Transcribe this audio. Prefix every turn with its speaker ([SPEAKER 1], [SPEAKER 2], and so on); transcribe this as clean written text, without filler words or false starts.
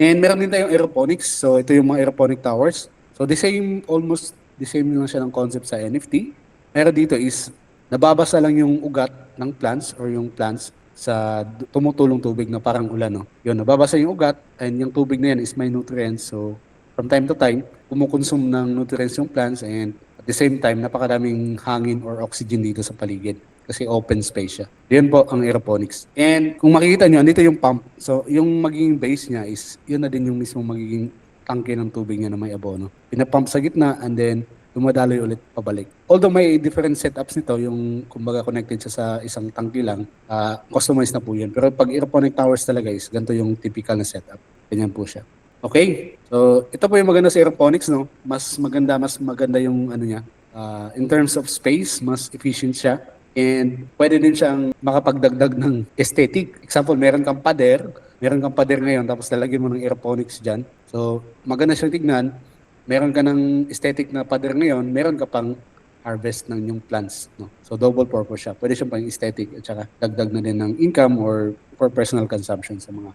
[SPEAKER 1] And meron din tayong aeroponics. So ito yung mga aeroponic towers. So almost the same lang siya ng concept sa NFT. Pero dito is nababasa lang yung ugat ng plants or yung plants sa tumutulong tubig na parang ulan, no? Yun, nababasa yung ugat and yung tubig na yan is may nutrients. So from time to time, kumukonsume ng nutrients yung plants and at the same time, napakaraming hangin or oxygen dito sa paligid kasi open space siya. Yan po ang aeroponics. And kung makikita nyo, andito yung pump. So, yung magiging base niya is, yun na din yung mismo magiging tangke ng tubig niya na may abono. Pinapump sa gitna and then dumadaloy ulit pabalik. Although may different setups nito, yung kumbaga connected siya sa isang tangke lang, customized na po yan. Pero pag aeroponic towers talaga is, ganito yung typical na setup. Ganyan po siya. Okay, so ito po yung maganda sa aeroponics, no? Mas maganda yung ano niya. In terms of space, mas efficient siya. And pwede din siyang makapagdagdag ng aesthetic. Example, meron kang pader ngayon, tapos lalagyan mo ng aeroponics dyan. So, maganda siyang tignan. Meron ka ng aesthetic na pader ngayon, meron ka pang harvest ng yung plants. No? So, double purpose siya. Pwede siyang pang aesthetic at saka dagdag na din ng income or for personal consumption sa mga